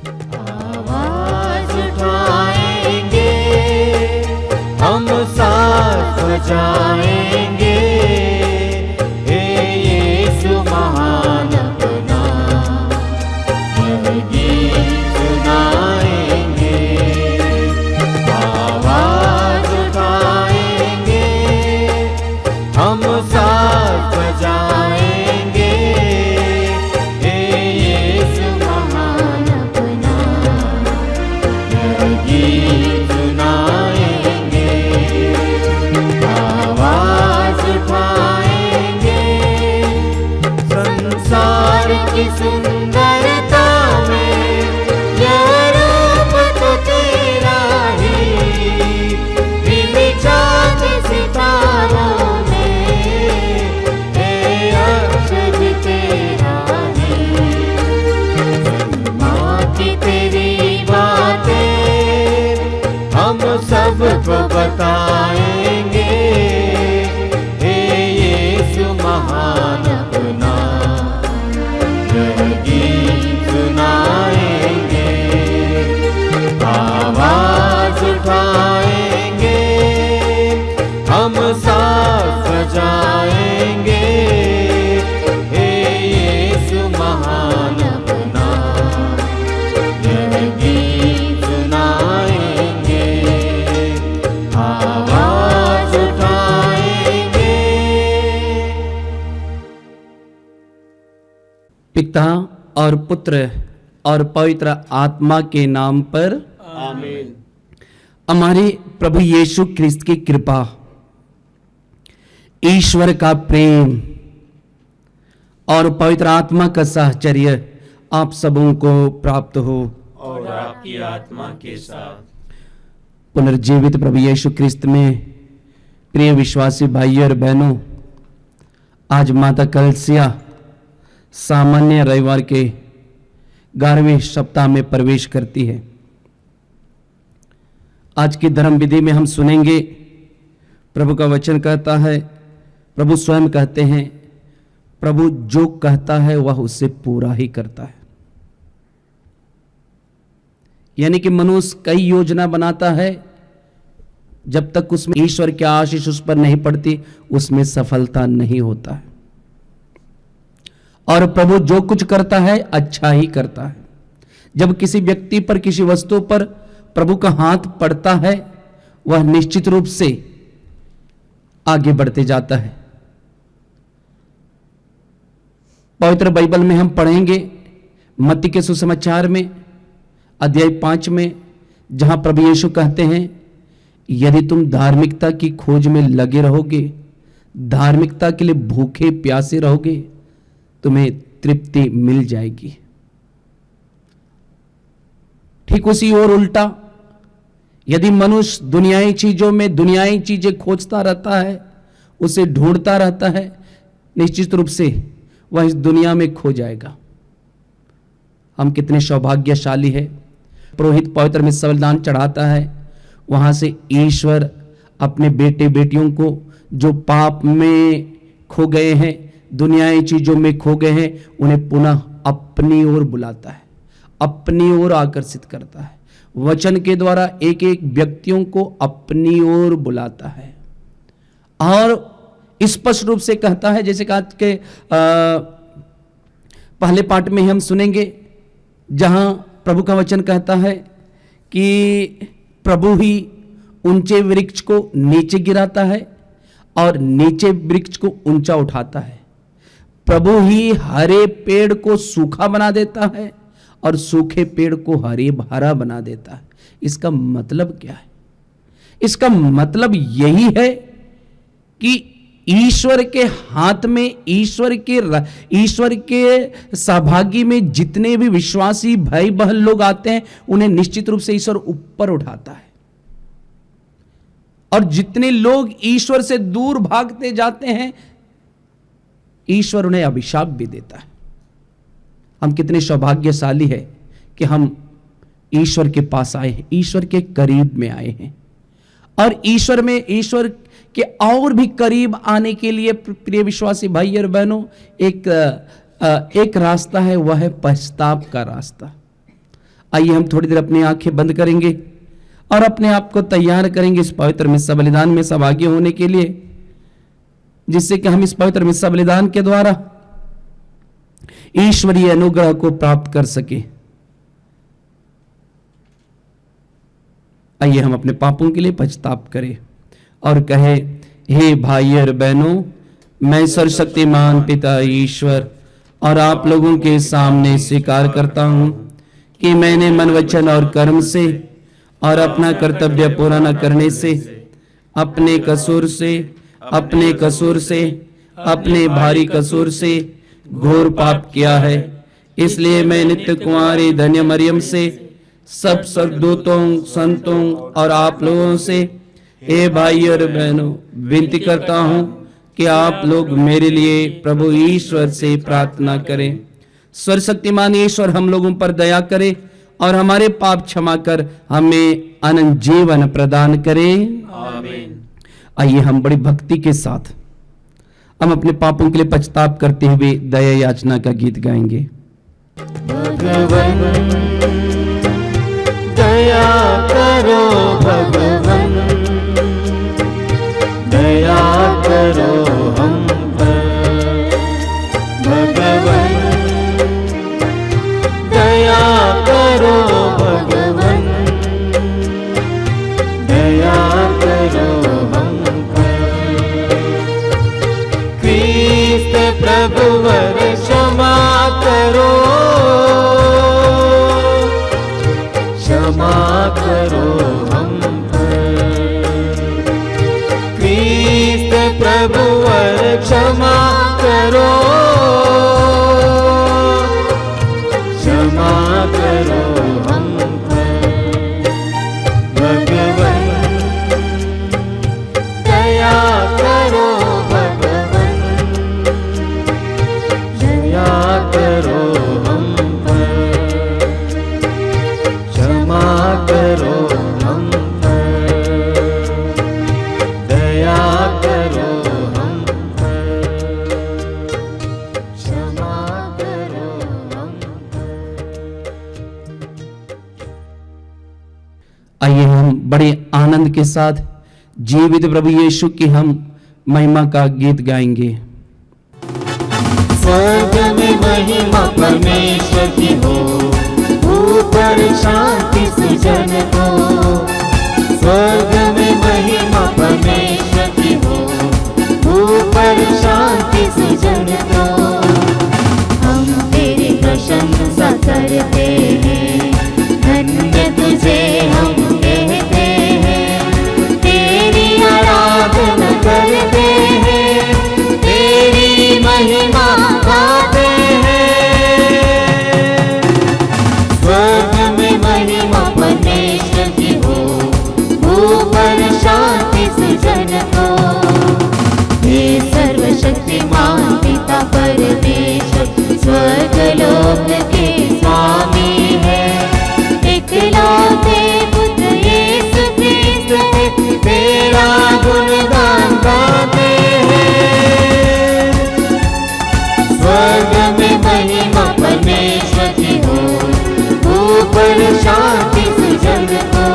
आवाज उठाएंगे, हम साथ बजाएंगे, हे यीशु महान अपना यह गीत सुनाएंगे। आवाज उठाएंगे, हम साथ बजाएंगे, हे यीशु महान अपना यह गीत सुनाएंगे। आवाज उठाएंगे, संसार की सुंदरता में यह रूप तो तेरा ही, बिन चाँद सितारों में ये अक्षर भी तेरा ही। माँ की तेरी बातें हम सबको बताएंगे, हे यीशु महान अपना यह गीत सुनाएंगे। आवाज उठाएंगे, हम साथ बजाएंगे, हे यीशु महान अपना यह गीत सुनाएंगे। आवाज उठाएंगे। पिता और पुत्र और पवित्र आत्मा के नाम पर आमीन। हमारे प्रभु यीशु ख्रिस्त की कृपा, ईश्वर का प्रेम और पवित्र आत्मा का साहचर्य आप सबों को प्राप्त हो। और आपकी आत्मा के साथ। पुनर्जीवित प्रभु यीशु ख्रिस्त में प्रिय विश्वासी भाइयों और बहनों, आज माता कलसिया सामान्य रविवार के 11वें सप्ताह में प्रवेश करती है। आज की धर्म विधि में हम सुनेंगे, प्रभु का वचन कहता है, प्रभु स्वयं कहते हैं, प्रभु जो कहता है वह उससे पूरा ही करता है। यानी कि मनुष्य कई योजना बनाता है, जब तक उसमें ईश्वर की आशीष उस पर नहीं पड़ती उसमें सफलता नहीं होता है। और प्रभु जो कुछ करता है अच्छा ही करता है। जब किसी व्यक्ति पर, किसी वस्तु पर प्रभु का हाथ पड़ता है, वह निश्चित रूप से आगे बढ़ते जाता है। पवित्र बाइबल में हम पढ़ेंगे मत्ती के सुसमाचार में अध्याय 5 में, जहां प्रभु यीशु कहते हैं, यदि तुम धार्मिकता की खोज में लगे रहोगे, धार्मिकता के लिए भूखे प्यासे रहोगे, तुम्हें तृप्ति मिल जाएगी। ठीक उसी और उल्टा, यदि मनुष्य दुनियाई चीजों में दुनियाई चीजें खोजता रहता है, उसे ढूंढता रहता है, निश्चित रूप से वह इस दुनिया में खो जाएगा। हम कितने सौभाग्यशाली है। पुरोहित पवित्र में बलिदान चढ़ाता है, वहां से ईश्वर अपने बेटे बेटियों को जो पाप में खो गए हैं, दुनियाई चीजों में खो गए हैं, उन्हें पुनः अपनी ओर बुलाता है, अपनी ओर आकर्षित करता है। वचन के द्वारा एक एक व्यक्तियों को अपनी ओर बुलाता है और स्पष्ट रूप से कहता है, जैसे कहा कि पहले पाठ में हम सुनेंगे, जहां प्रभु का वचन कहता है कि प्रभु ही ऊंचे वृक्ष को नीचे गिराता है और नीचे वृक्ष को ऊंचा उठाता है। प्रभु ही हरे पेड़ को सूखा बना देता है और सूखे पेड़ को हरे भरा बना देता है। इसका मतलब क्या है? इसका मतलब यही है कि ईश्वर के हाथ में, ईश्वर के सहभागी में जितने भी विश्वासी भाई बहन लोग आते हैं, उन्हें निश्चित रूप से ईश्वर ऊपर उठाता है। और जितने लोग ईश्वर से दूर भागते जाते हैं, ईश्वर उन्हें अभिशाप भी देता है। हम कितने सौभाग्यशाली हैं कि हम ईश्वर के पास आए हैं, ईश्वर के करीब में आए हैं। और ईश्वर के और भी करीब आने के लिए प्रिय विश्वासी भाई और बहनों, एक रास्ता है, वह है पश्चाताप का रास्ता। आइए हम थोड़ी देर अपनी आंखें बंद करेंगे और अपने आप को तैयार करेंगे इस पवित्र मिस्सा बलिदान में सहभागी होने के लिए, जिससे कि हम इस पवित्र मिस्सा बलिदान के द्वारा ईश्वरीय अनुग्रह को प्राप्त कर सके। आइए हम अपने पापों के लिए पछताप करें और कहे, हे भाई और बहनों, मैं सर्वशक्तिमान पिता ईश्वर और आप लोगों के सामने स्वीकार करता हूं कि मैंने मन, वचन और कर्म से और अपना कर्तव्य पूरा न करने से अपने अपने भारी कसूर से घोर पाप किया है। इसलिए मैं नित्य कुंवारी धन्य मरियम से, सब स्वर्गदूतों, संतों और आप लोगों से, हे भाई और बहनों, विनती करता हूं कि आप लोग मेरे लिए प्रभु ईश्वर से प्रार्थना करें। सर्वशक्तिमान ईश्वर हम लोगों पर दया करे और हमारे पाप क्षमा कर हमें अनंत जीवन प्रदान करे। आमीन। आइए हम बड़ी भक्ति के साथ हम अपने पापों के लिए पछताप करते हुए दया याचना का गीत गाएंगे। भगवन दया करो, भगवन दया करो हम पर, भगवन दया करो, भगवन दया करो हम पर। क्रिस्त प्रभुवर क्षमा करो, क्षमा करो हम पर। क्रिस्त प्रभुवर क्षमा करो, क्षमा करो हम पर। भगवन दया करो, भगवन दया करो हम पर, क्षमा करो हम पर, दया करो हम पर, क्षमा करो हम पर। आइए हम बड़े आनंद के साथ जीवित प्रभु यीशु की हम महिमा का गीत गाएंगे। स्वर्ग में महिमा परमेश्वर की हो, ऊपर शांति सुजन को। स्वर्ग में महिमा परमेश्वर की हो, ऊपर शांति सुजन को। हम तेरी प्रशंसा करते हैं, धन्य तुझे हम कहते हैं। तेरी आराधना करते हैं, तेरी महिमा गाते हैं। स्वर्ग में महिमा परमेश्वर की हो, ऊपर शांति सुजन को। हे सर्वशक्तिमान पिता परमेश्वर, स्वर्ग लोक के स्वामी है। इकलौते पुत्र यीशु क्रिस्त है, तेरा गुणगान गाते हैं। स्वर्ग में महिमा परमेश्वर की हो, ऊपर शांति सुजन को।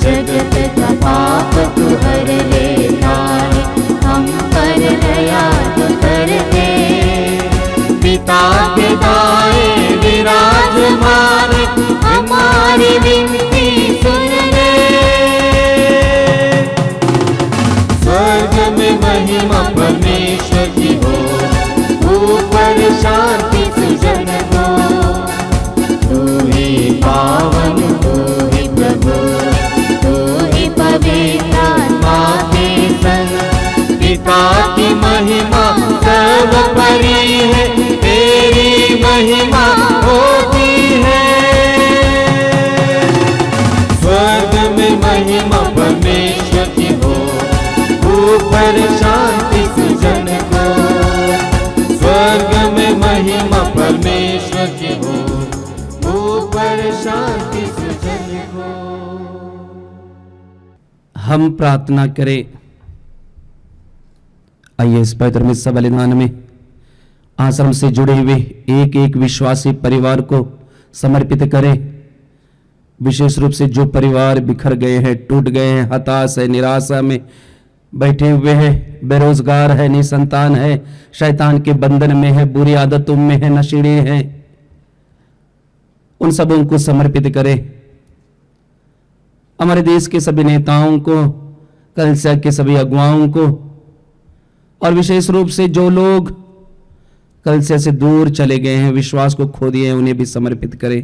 जगत का पाप तू हर लेता है, हम पर दया तू करते। पिता के दाएं विराजमान, हमारी विनती सुन ले। स्वर्ग में महिमा परमेश्वर की हो, ऊपर शांति सुजन को। तू ही पावन, तू ही प्रभु, तू ही पवित्र आत्मा के संग। पिता की महिमा सर्वोपरि है, तेरी महिमा होती है। स्वर्ग में महिमा परमेश्वर की हो, ऊपर शांति सुजन को। स्वर्ग में महिमा परमेश्वर की हो, ऊपर शांति सुजन को। हम प्रार्थना करें। आइए इस पवित्र मिस्सा बलिदान में आश्रम से जुड़े हुए एक एक विश्वासी परिवार को समर्पित करें। विशेष रूप से जो परिवार बिखर गए हैं, टूट गए हैं, हताश है, निराशा में बैठे हुए हैं, बेरोजगार है, निसंतान है, शैतान के बंधन में है, बुरी आदतों में है, नशेड़ी हैं, उन सबों को समर्पित करें। हमारे देश के सभी नेताओं को, कलीसिया के सभी अगुवाओं को, और विशेष रूप से जो लोग कलीसिया से दूर चले गए हैं, विश्वास को खो दिए हैं, उन्हें भी समर्पित करें।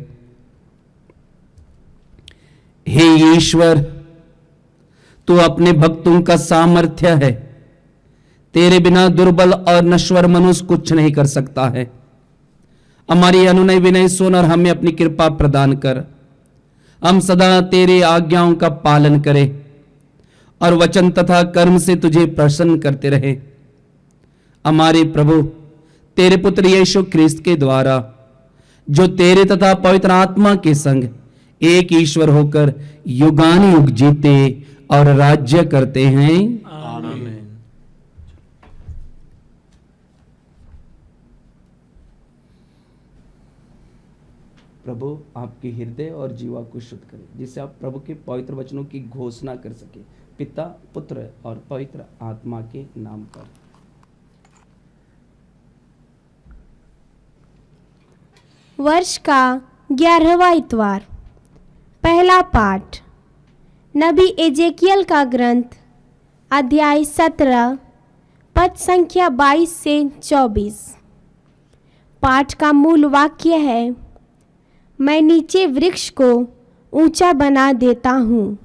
हे ईश्वर, तू अपने भक्तों का सामर्थ्य है। तेरे बिना दुर्बल और नश्वर मनुष्य कुछ नहीं कर सकता है। हमारी अनुनय विनय सुन और हमें अपनी कृपा प्रदान कर। हम सदा तेरे आज्ञाओं का पालन करें और वचन तथा कर्म से तुझे प्रसन्न करते रहे। हमारे प्रभु तेरे पुत्र यीशु ख्रिस्त के द्वारा, जो तेरे तथा पवित्र आत्मा के संग एक ईश्वर होकर युगानुयुग जीते और राज्य करते हैं। आमीन। प्रभु आपके हृदय और जीवा को शुद्ध करें, जिससे आप प्रभु के पवित्र वचनों की घोषणा कर सके, पिता, पुत्र और पवित्र आत्मा के नाम पर। वर्ष का 11वां इतवार। पहला पाठ नबी एजेकियल का ग्रंथ, अध्याय 17, पद संख्या 22 से 24। पाठ का मूल वाक्य है, मैं नीचे वृक्ष को ऊंचा बना देता हूँ।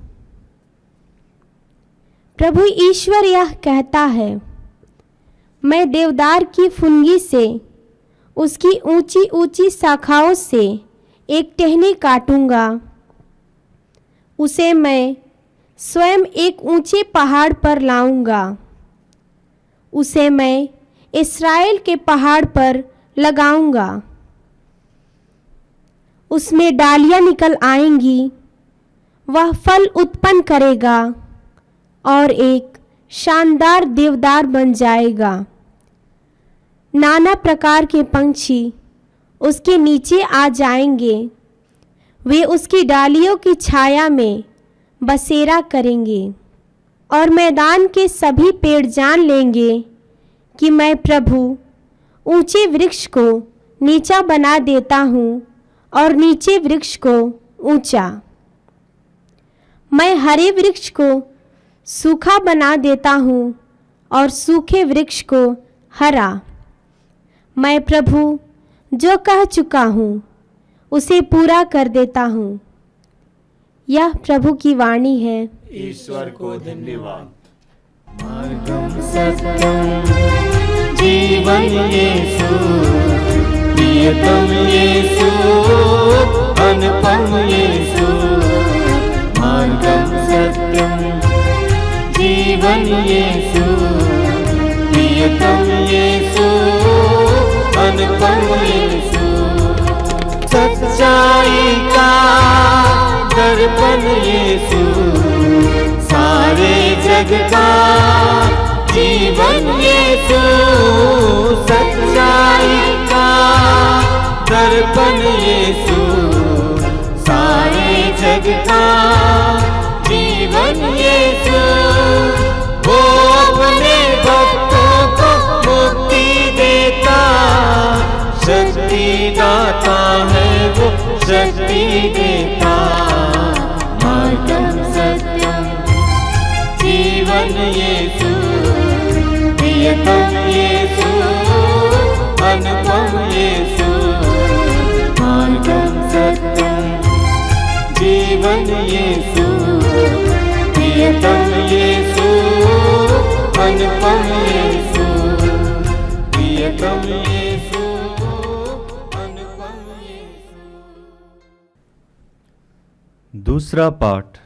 प्रभु ईश्वर यह कहता है, मैं देवदार की फुनगी से, उसकी ऊंची ऊंची शाखाओं से एक टहनी काटूंगा। उसे मैं स्वयं एक ऊंचे पहाड़ पर लाऊंगा। उसे मैं इस्राएल के पहाड़ पर लगाऊंगा। उसमें डालियां निकल आएंगी, वह फल उत्पन्न करेगा और एक शानदार देवदार बन जाएगा। नाना प्रकार के पंछी उसके नीचे आ जाएंगे। वे उसकी डालियों की छाया में बसेरा करेंगे और मैदान के सभी पेड़ जान लेंगे कि मैं प्रभु ऊंचे वृक्ष को नीचा बना देता हूँ और नीचे वृक्ष को ऊंचा। मैं हरे वृक्ष को सूखा बना देता हूँ और सूखे वृक्ष को हरा। मैं प्रभु जो कह चुका हूँ उसे पूरा कर देता हूँ। यह प्रभु की वाणी है। ईश्वर को धन्यवाद। मार्गम सत्यम जीवन यीशु, प्रियतम यीशु, अनुपम यीशु। मार्गम सत्यम जीवन यीशु, प्रियतम यीशु, अनुपम यीशु। सच्चाई का दर्पण यीशु, सारे जग का जीवन यीशु। सच्चाई का दर्पण यीशु, सारे जग का जीवन यीशु। वो अपने भक्तों को मुक्ति देता, शक्ति दाता है वो, शक्ति देता। मार्गम सत्यम जीवन यीशु, प्रियतम यीशु, अनुपम यीशु। मार्गम सत्यम जीवन यीशु, प्रियतम यीशु, अनुपम यीशु। प्रियतम यीशु, अनुपम यीशु। दूसरा पाठ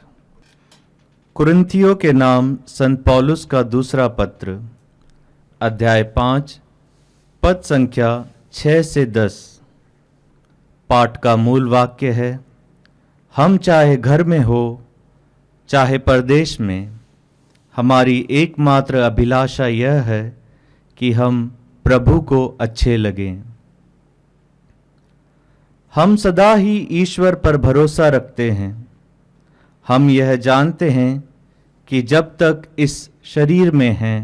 कुरिन्थियों के नाम संत पौलुस का दूसरा पत्र, अध्याय 5, पद संख्या 6 से 10। पाठ का मूल वाक्य है, हम चाहे घर में हो चाहे परदेश में, हमारी एकमात्र अभिलाषा यह है कि हम प्रभु को अच्छे लगें। हम सदा ही ईश्वर पर भरोसा रखते हैं। हम यह जानते हैं कि जब तक इस शरीर में हैं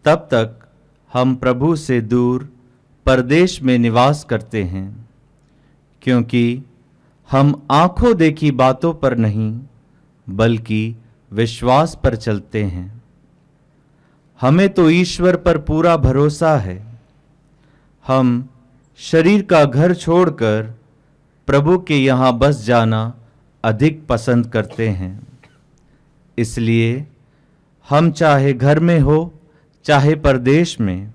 तब तक हम प्रभु से दूर परदेश में निवास करते हैं, क्योंकि हम आंखों देखी बातों पर नहीं बल्कि विश्वास पर चलते हैं। हमें तो ईश्वर पर पूरा भरोसा है। हम शरीर का घर छोड़कर प्रभु के यहाँ बस जाना अधिक पसंद करते हैं। इसलिए हम चाहे घर में हो चाहे परदेश में,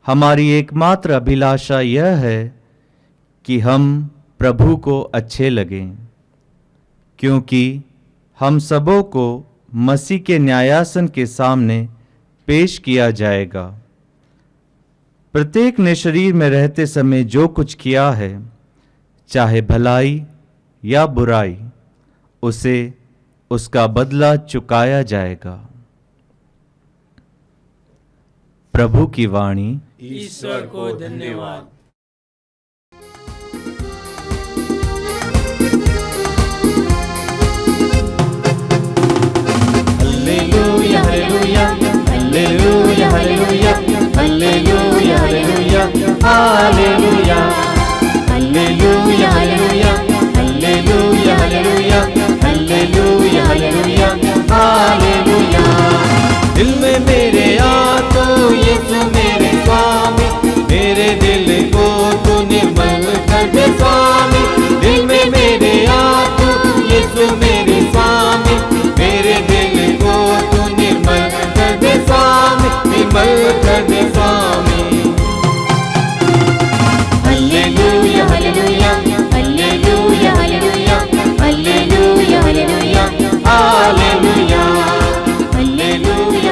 हमारी एकमात्र अभिलाषा यह है कि हम प्रभु को अच्छे लगें, क्योंकि हम सबों को मसीह के न्यायासन के सामने पेश किया जाएगा। प्रत्येक ने शरीर में रहते समय जो कुछ किया है, चाहे भलाई या बुराई, उसे उसका बदला चुकाया जाएगा। प्रभु की वाणी। ईश्वर को धन्यवाद। Hallelujah, hallelujah, hallelujah, hallelujah, hallelujah, hallelujah, hallelujah, hallelujah, hallelujah, hallelujah, hallelujah, hallelujah, hallelujah, hallelujah। दिल में मेरे आ तो यीशु मेरे स्वामी, मेरे दिल को तू निर्मल कर दे स्वामी। दिल में मेरे आ तो यीशु मेरे स्वामी, मेरे दिल को तू निर्मल कर दे स्वामी, निर्मल कर दे स्वामी। Hallelujah hallelujah hallelujah hallelujah hallelujah hallelujah hallelujah hallelujah hallelujah hallelujah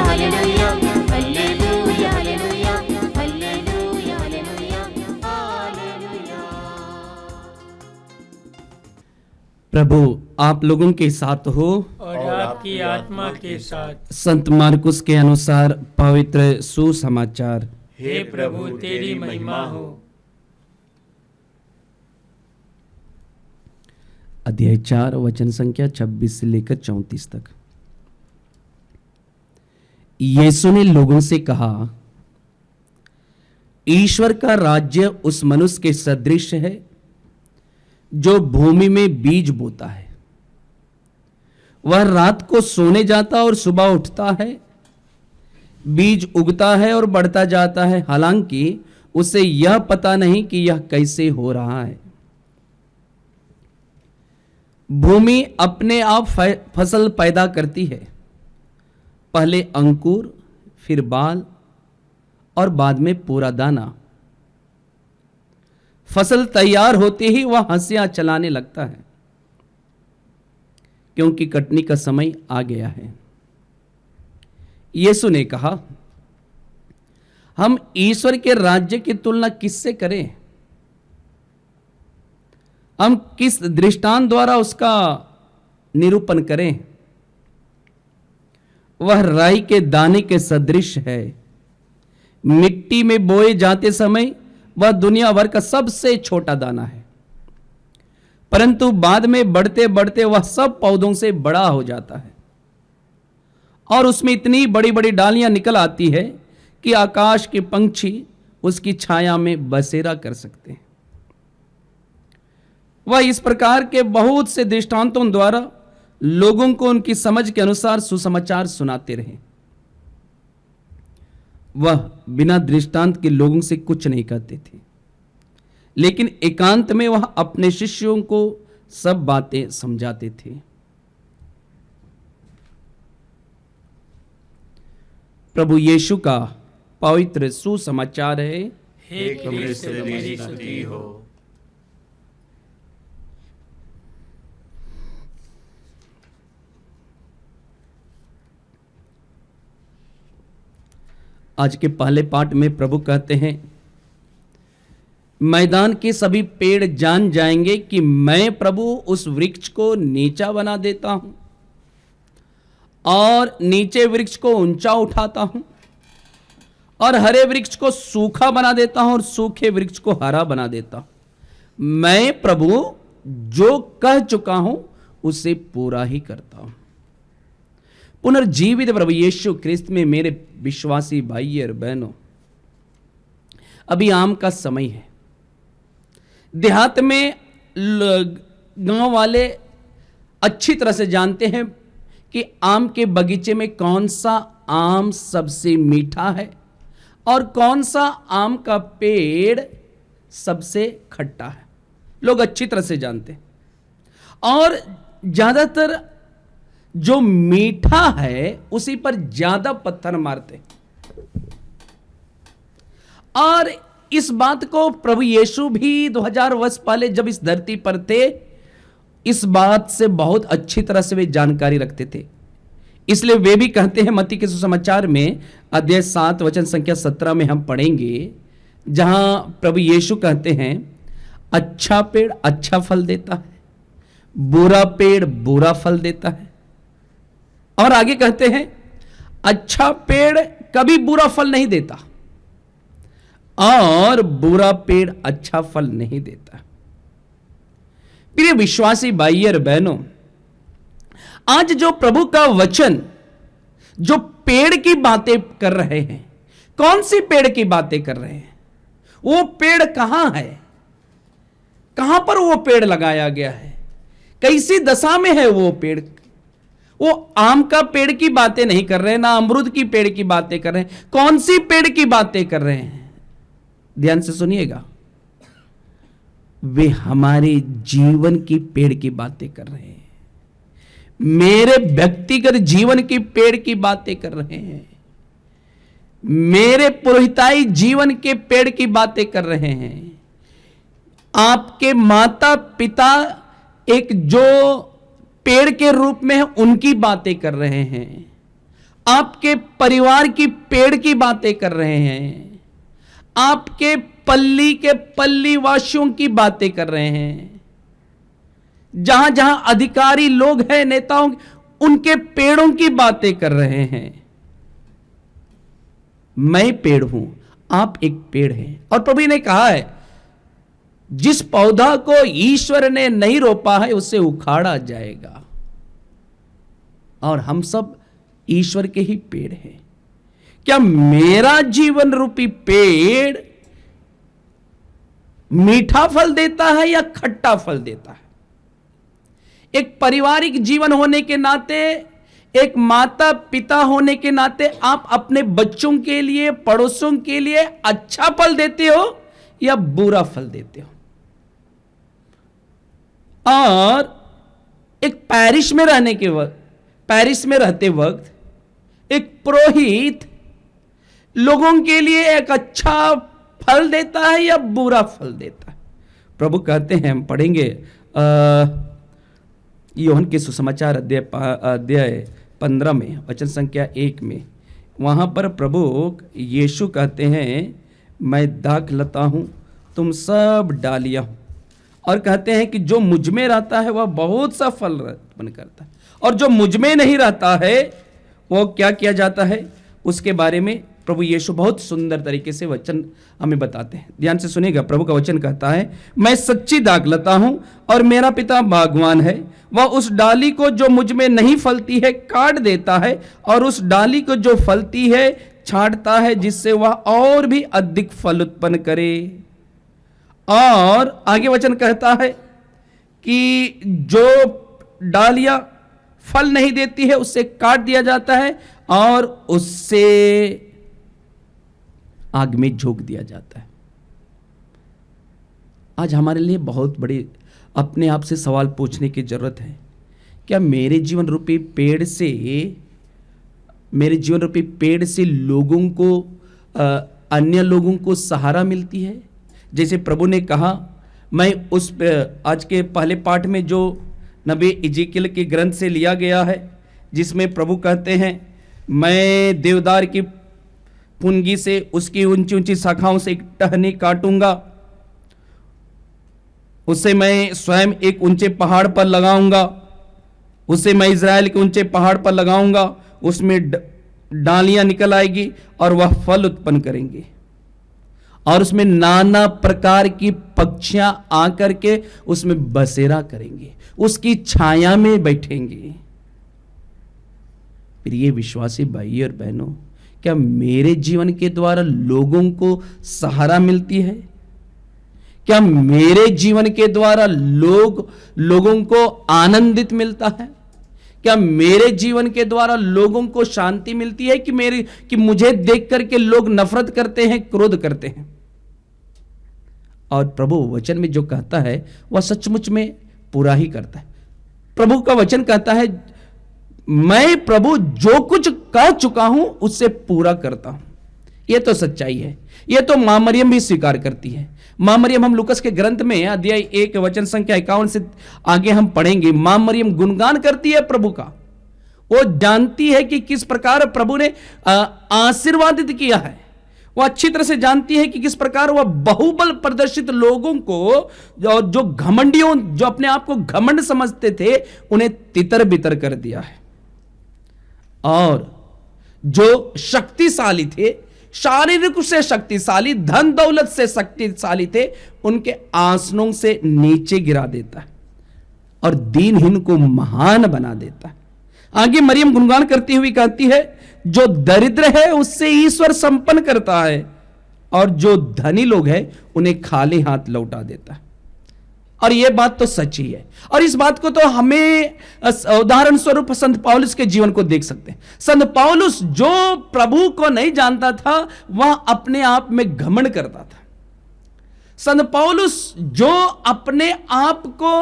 hallelujah hallelujah hallelujah hallelujah. प्रभु आप लोगों के साथ हो और आपकी आत्मा के साथ। संत मार्कुस के अनुसार पवित्र सुसमाचार। हे प्रभु तेरी महिमा हो। अध्याय 4 वचन संख्या 26 से लेकर 34 तक। यीशु ने लोगों से कहा, ईश्वर का राज्य उस मनुष्य के सदृश है जो भूमि में बीज बोता है। वह रात को सोने जाता और सुबह उठता है, बीज उगता है और बढ़ता जाता है, हालांकि उसे यह पता नहीं कि यह कैसे हो रहा है। भूमि अपने आप फसल पैदा करती है, पहले अंकुर, फिर बाल और बाद में पूरा दाना। फसल तैयार होते ही वह हंसियां चलाने लगता है, क्योंकि कटनी का समय आ गया है। यीशु ने कहा, हम ईश्वर के राज्य की तुलना किससे करें? हम किस दृष्टांत द्वारा उसका निरूपण करें? वह राई के दाने के सदृश है। मिट्टी में बोए जाते समय वह दुनिया भर का सबसे छोटा दाना है, परंतु बाद में बढ़ते बढ़ते वह सब पौधों से बड़ा हो जाता है और उसमें इतनी बड़ी बड़ी डालियां निकल आती है कि आकाश के पंछी उसकी छाया में बसेरा कर सकते हैं। वह इस प्रकार के बहुत से दृष्टांतों द्वारा लोगों को उनकी समझ के अनुसार सुसमाचार सुनाते रहे। वह बिना दृष्टांत के लोगों से कुछ नहीं कहते थे, लेकिन एकांत में वह अपने शिष्यों को सब बातें समझाते थे। प्रभु यीशु का पवित्र सुसमाचार है। हे क्रिस्त तेरी स्तुति हो। आज के पहले पाठ में प्रभु कहते हैं, मैदान के सभी पेड़ जान जाएंगे कि मैं प्रभु उस वृक्ष को नीचा बना देता हूं और नीचे वृक्ष को ऊंचा उठाता हूं और हरे वृक्ष को सूखा बना देता हूं और सूखे वृक्ष को हरा बना देता हूं। मैं प्रभु जो कह चुका हूं उसे पूरा ही करता हूं। पुनर्जीवित प्रभु यीशु ख्रिस्त में मेरे विश्वासी भाई और बहनों, अभी आम का समय है। देहात में गांव वाले अच्छी तरह से जानते हैं कि आम के बगीचे में कौन सा आम सबसे मीठा है और कौन सा आम का पेड़ सबसे खट्टा है। लोग अच्छी तरह से जानते हैं और ज्यादातर जो मीठा है उसी पर ज्यादा पत्थर मारते हैं। और इस बात को प्रभु यीशु भी 2000 वर्ष पहले जब इस धरती पर थे, इस बात से बहुत अच्छी तरह से वे जानकारी रखते थे। इसलिए वे भी कहते हैं, मत्ती के सुसमाचार में अध्याय 7 वचन संख्या 17 में हम पढ़ेंगे, जहां प्रभु यीशु कहते हैं, अच्छा पेड़ अच्छा फल देता है, बुरा पेड़ बुरा फल देता है। और आगे कहते हैं, अच्छा पेड़ कभी बुरा फल नहीं देता और बुरा पेड़ अच्छा फल नहीं देता। प्रिय विश्वासी भाई और बहनों, आज जो प्रभु का वचन जो पेड़ की बातें कर रहे हैं, कौन सी पेड़ की बातें कर रहे हैं? वो पेड़ कहां है? कहां पर वो पेड़ लगाया गया है? कैसी दशा में है वो पेड़? वो आम का पेड़ की बातें नहीं कर रहे हैं, ना अमरूद की पेड़ की बातें कर रहे हैं। कौन सी पेड़ की बातें कर रहे हैं? ध्यान से सुनिएगा, वे हमारे जीवन की पेड़ की बातें कर रहे हैं, मेरे व्यक्तिगत जीवन की पेड़ की बातें कर रहे हैं, मेरे पुरोहिताई जीवन के पेड़ की बातें कर रहे हैं। आपके माता पिता एक जो पेड़ के रूप में है उनकी बातें कर रहे हैं, आपके परिवार की पेड़ की बातें कर रहे हैं, आपके पल्ली के पल्ली वासियों की बातें कर रहे हैं। जहां जहां अधिकारी लोग हैं, नेताओं, उनके पेड़ों की बातें कर रहे हैं। मैं पेड़ हूं, आप एक पेड़ हैं। और प्रभु ने कहा है, जिस पौधा को ईश्वर ने नहीं रोपा है उसे उखाड़ा जाएगा। और हम सब ईश्वर के ही पेड़ हैं। क्या मेरा जीवन रूपी पेड़ मीठा फल देता है या खट्टा फल देता है? एक पारिवारिक जीवन होने के नाते, एक माता पिता होने के नाते, आप अपने बच्चों के लिए, पड़ोसियों के लिए अच्छा फल देते हो या बुरा फल देते हो? और एक पेरिस में रहते वक्त एक पुरोहित लोगों के लिए एक अच्छा फल देता है या बुरा फल देता है? प्रभु कहते हैं, हम पढ़ेंगे यूहन्ना के सुसमाचार अध्याय 15 में वचन संख्या 1 में। वहां पर प्रभु यीशु कहते हैं, मैं दाख लता हूं, तुम सब डालियां हो। और कहते हैं कि जो मुझ में रहता है वह बहुत सा फल उत्पन्न करता है, और जो मुझ में नहीं रहता है वो क्या किया जाता है, उसके बारे में प्रभु यीशु बहुत सुंदर तरीके से वचन हमें बताते हैं। ध्यान से सुनिएगा, प्रभु का वचन कहता है, मैं सच्ची दाख लता हूं और मेरा पिता बागवान है। वह उस डाली को जो मुझ में नहीं फलती है काट देता है, और उस डाली को जो फलती है छांटता है, जिससे वह और भी अधिक फल उत्पन्न करे। और आगे वचन कहता है कि जो डालियां फल नहीं देती है उससे काट दिया जाता है और उससे आग में झोंक दिया जाता है। आज हमारे लिए बहुत बड़ी अपने आप से सवाल पूछने की जरूरत है, क्या मेरे जीवन रूपी पेड़ से लोगों को, अन्य लोगों को सहारा मिलती है? जैसे प्रभु ने कहा, मैं उस आज के पहले पाठ में जो नबी इजकियल के ग्रंथ से लिया गया है, जिसमें प्रभु कहते हैं, मैं देवदार की पुंगी से उसकी ऊंची ऊंची शाखाओं से एक टहनी काटूंगा, उसे मैं स्वयं एक ऊंचे पहाड़ पर लगाऊंगा, उसे मैं इज़राइल के ऊंचे पहाड़ पर लगाऊंगा, उसमें डालियां निकल आएगी और वह फल उत्पन्न करेंगे। और उसमें नाना प्रकार की पक्षियां आकर के उसमें बसेरा करेंगे, उसकी छाया में बैठेंगे। प्रिय विश्वासी भाई और बहनों, क्या मेरे जीवन के द्वारा लोगों को सहारा मिलती है? क्या मेरे जीवन के द्वारा लोगों को आनंदित मिलता है? क्या मेरे जीवन के द्वारा लोगों को शांति मिलती है कि मुझे देख करके लोग नफरत करते हैं, क्रोध करते हैं? और प्रभु वचन में जो कहता है वह सचमुच में पूरा ही करता है। प्रभु का वचन कहता है, मैं प्रभु जो कुछ कह चुका हूं उससे पूरा करता हूं। यह तो सच्चाई है, यह तो मां मरियम भी स्वीकार करती है। मां मरियम, हम लूकस के ग्रंथ में अध्याय 1 वचन संख्या 51 से आगे हम पढ़ेंगे, मां मरियम गुणगान करती है प्रभु का। वो जानती है कि किस प्रकार प्रभु ने आशीर्वादित किया है। वह अच्छी तरह से जानती है कि किस प्रकार वह बहुबल प्रदर्शित लोगों को, जो घमंडियों, जो अपने आप को घमंड समझते थे, उन्हें तितर बितर कर दिया है। और जो शक्तिशाली थे, शारीरिक रूप से शक्तिशाली, धन दौलत से शक्तिशाली थे, उनके आसनों से नीचे गिरा देता है और दीनहीन को महान बना देता है। आगे मरियम गुणगान करती हुई कहती है, जो दरिद्र है उससे ईश्वर संपन्न करता है और जो धनी लोग हैं उन्हें खाली हाथ लौटा देता है। और यह बात तो सच्ची है, और इस बात को तो हमें उदाहरण स्वरूप संत पौलुस के जीवन को देख सकते हैं। संत पौलुस जो प्रभु को नहीं जानता था, वह अपने आप में घमंड करता था। संत पौलुस जो अपने आप को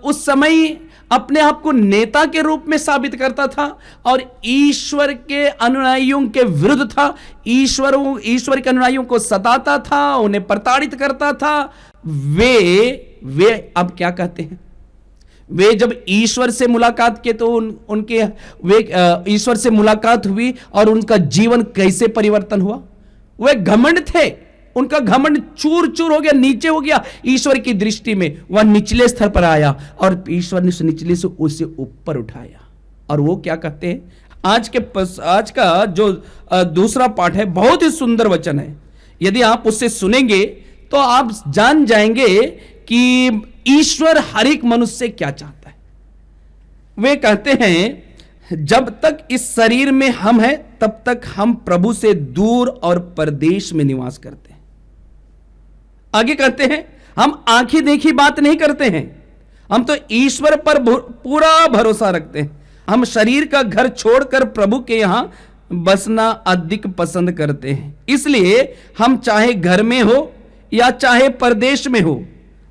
उस समय अपने आप को नेता के रूप में साबित करता था और ईश्वर के अनुयायियों के विरुद्ध था, ईश्वर के अनुयायियों को सताता था, उन्हें प्रताड़ित करता था, वे अब क्या कहते हैं? वे जब ईश्वर से मुलाकात किए तो उनके ईश्वर से मुलाकात हुई और उनका जीवन कैसे परिवर्तन हुआ? वे घमंड थे, उनका घमंड चूर चूर हो गया, नीचे हो गया। ईश्वर की दृष्टि में वह निचले स्तर पर आया और ईश्वर ने उस निचले से उसे ऊपर उठाया। और वो क्या कहते हैं? आज का जो दूसरा पाठ है, बहुत ही सुंदर वचन है। यदि आप उससे सुनेंगे तो आप जान जाएंगे कि ईश्वर हर एक मनुष्य से क्या चाहता है। वे कहते हैं, जब तक इस शरीर में हम हैं तब तक हम प्रभु से दूर और परदेश में निवास करते हैं। आगे कहते हैं, हम आंखें देखी बात नहीं करते हैं, हम तो ईश्वर पर पूरा भरोसा रखते हैं। हम शरीर का घर छोड़कर प्रभु के यहां बसना अधिक पसंद करते हैं। इसलिए हम चाहे घर में हो या चाहे परदेश में हो,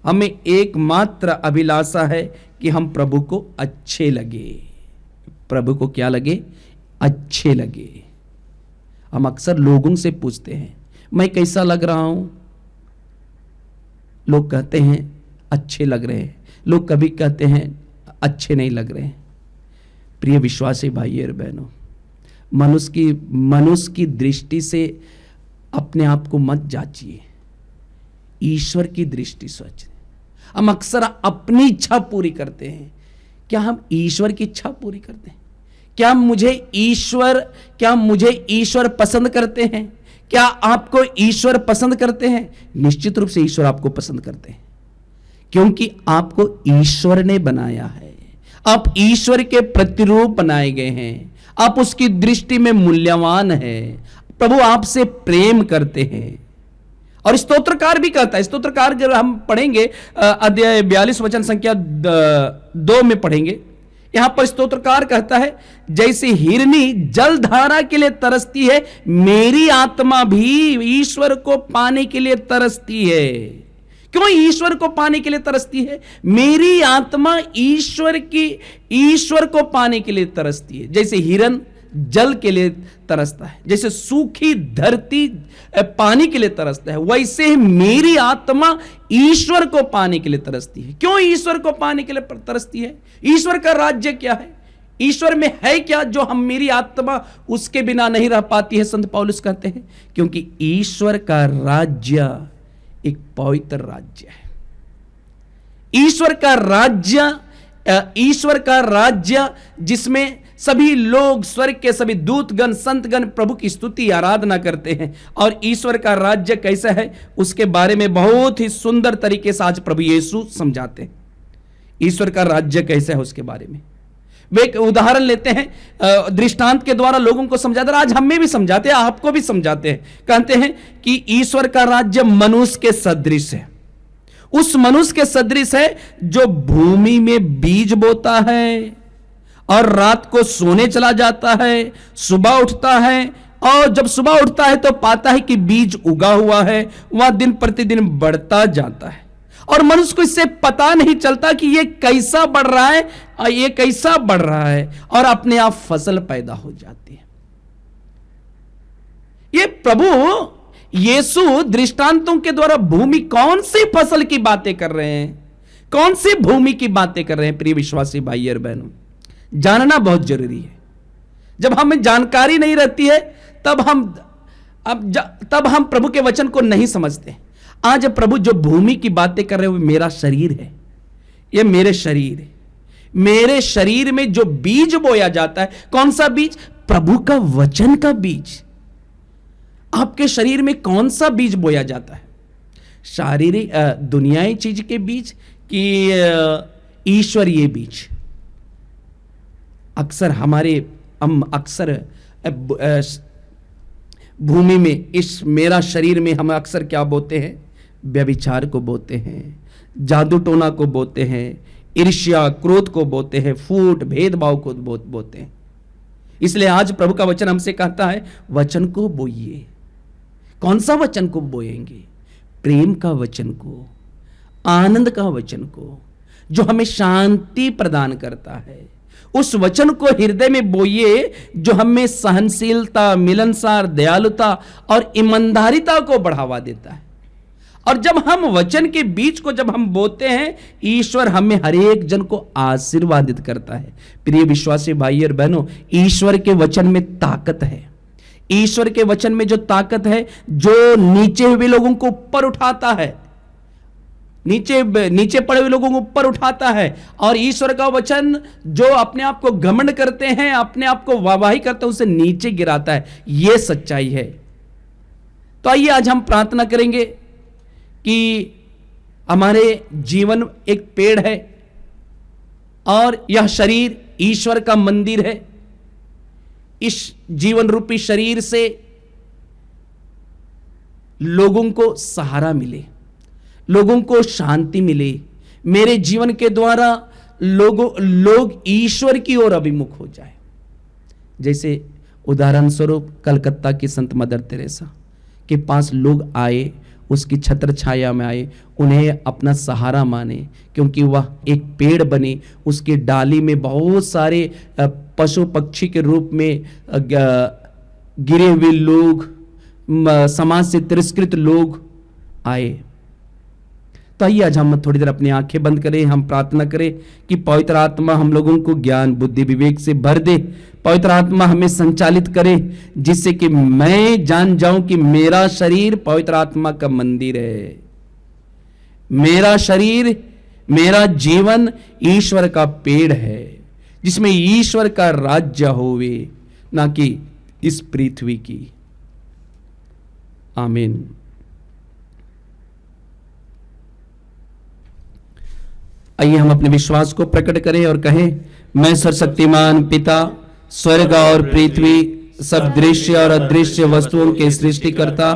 हमें एकमात्र अभिलाषा है कि हम प्रभु को अच्छे लगे। प्रभु को क्या लगे? अच्छे लगे। हम अक्सर लोगों से पूछते हैं, मैं कैसा लग रहा हूं? लोग कहते हैं अच्छे लग रहे हैं, लोग कभी कहते हैं अच्छे नहीं लग रहे हैं। प्रिय विश्वासी भाई और बहनों, मनुष्य की दृष्टि से अपने आप को मत जांचिए, ईश्वर की दृष्टि सोचिए। हम अक्सर अपनी इच्छा पूरी करते हैं। क्या हम ईश्वर की इच्छा पूरी करते हैं? क्या मुझे ईश्वर पसंद करते हैं? क्या आपको ईश्वर पसंद करते हैं? निश्चित रूप से ईश्वर आपको पसंद करते हैं, क्योंकि आपको ईश्वर ने बनाया है। आप ईश्वर के प्रतिरूप बनाए गए हैं, आप उसकी दृष्टि में मूल्यवान है। प्रभु आपसे प्रेम करते हैं। और स्तोत्रकार भी कहता है, स्तोत्रकार जब हम पढ़ेंगे अध्याय 42 वचन संख्या 2 में पढ़ेंगे, यहां पर स्तोत्रकार कहता है, जैसे हिरनी जलधारा के लिए तरसती है, मेरी आत्मा भी ईश्वर को पाने के लिए तरसती है। क्यों ईश्वर को पाने के लिए तरसती है? मेरी आत्मा ईश्वर को पाने के लिए तरसती है। जैसे हिरन जल के लिए तरसता है, जैसे सूखी धरती पानी के लिए तरसता है, वैसे ही मेरी आत्मा ईश्वर को पाने के लिए तरसती है। क्यों ईश्वर को पाने के लिए तरसती है? ईश्वर का राज्य क्या है? ईश्वर में है क्या जो हम मेरी आत्मा उसके बिना नहीं रह पाती है? संत पौलुस कहते हैं, क्योंकि ईश्वर का राज्य एक पवित्र राज्य है। ईश्वर का राज्य जिसमें सभी लोग, स्वर्ग के सभी दूतगण, संतगण प्रभु की स्तुति आराधना करते हैं। और ईश्वर का राज्य कैसा है उसके बारे में बहुत ही सुंदर तरीके से आज प्रभु यीशु समझाते हैं। ईश्वर का राज्य कैसा है उसके बारे में वे एक उदाहरण लेते हैं, दृष्टांत के द्वारा लोगों को समझाते हैं। आज हमें भी समझाते हैं, आपको भी समझाते हैं। कहते हैं कि ईश्वर का राज्य मनुष्य के सदृश है। उस मनुष्य के सदृश है जो भूमि में बीज बोता है और रात को सोने चला जाता है, सुबह उठता है और जब सुबह उठता है तो पाता है कि बीज उगा हुआ है, वह दिन प्रतिदिन बढ़ता जाता है और मनुष्य को इससे पता नहीं चलता कि ये कैसा बढ़ रहा है और ये कैसा बढ़ रहा है और अपने आप फसल पैदा हो जाती है। ये प्रभु यीशु दृष्टांतों के द्वारा भूमि, कौन सी फसल की बातें कर रहे हैं, कौन सी भूमि की बातें कर रहे हैं? प्रिय विश्वासी भाई और बहनों, जानना बहुत जरूरी है। जब हमें जानकारी नहीं रहती है तब हम प्रभु के वचन को नहीं समझते। आज प्रभु जो भूमि की बातें कर रहे हैं वो मेरा शरीर है, ये मेरे शरीर है। मेरे शरीर में जो बीज बोया जाता है, कौन सा बीज? प्रभु का वचन का बीज। आपके शरीर में कौन सा बीज बोया जाता है? शारीरिक दुनियाई चीज के बीज कि ईश्वरीय बीज? हम अक्सर भूमि में, इस मेरा शरीर में हम अक्सर क्या बोते हैं? व्यभिचार को बोते हैं, जादू टोना को बोते हैं, ईर्ष्या क्रोध को बोते हैं, फूट भेदभाव को बोते हैं। इसलिए आज प्रभु का वचन हमसे कहता है वचन को बोइए। कौन सा वचन को बोएंगे? प्रेम का वचन को, आनंद का वचन को, जो हमें शांति प्रदान करता है। उस वचन को हृदय में बोइए जो हमें सहनशीलता, मिलनसार, दयालुता और ईमानदारिता को बढ़ावा देता है। और जब हम वचन के बीज को जब हम बोते हैं, ईश्वर हमें हर एक जन को आशीर्वादित करता है। प्रिय विश्वासी भाई और बहनों, ईश्वर के वचन में ताकत है। ईश्वर के वचन में जो ताकत है, जो नीचे हुए लोगों को ऊपर उठाता है, नीचे पड़े हुए लोगों को ऊपर उठाता है। और ईश्वर का वचन जो अपने आप को घमंड करते हैं, अपने आप को वाहवाही करते हैं, उसे नीचे गिराता है। यह सच्चाई है। तो आइए आज हम प्रार्थना करेंगे कि हमारे जीवन एक पेड़ है और यह शरीर ईश्वर का मंदिर है। इस जीवन रूपी शरीर से लोगों को सहारा मिले, लोगों को शांति मिले। मेरे जीवन के द्वारा लोग ईश्वर की ओर अभिमुख हो जाए। जैसे उदाहरण स्वरूप कलकत्ता की संत मदर तेरेसा के पास लोग आए, उसकी छत्र छाया में आए, उन्हें अपना सहारा माने, क्योंकि वह एक पेड़ बने। उसकी डाली में बहुत सारे पशु पक्षी के रूप में गिरे हुए लोग, समाज से तिरस्कृत लोग आए। तो आइए आज हम थोड़ी देर अपनी आंखें बंद करें, हम प्रार्थना करें कि पवित्र आत्मा हम लोगों को ज्ञान बुद्धि विवेक से भर दे। पवित्र आत्मा हमें संचालित करे, जिससे कि मैं जान जाऊं कि मेरा शरीर पवित्र आत्मा का मंदिर है। मेरा शरीर, मेरा जीवन ईश्वर का पेड़ है, जिसमें ईश्वर का राज्य होवे, ना कि इस पृथ्वी की। आमीन। आइए हम अपने विश्वास को प्रकट करें और कहें, मैं सर्वशक्तिमान पिता, स्वर्ग और पृथ्वी, सब दृश्य और अदृश्य वस्तुओं के सृष्टिकर्ता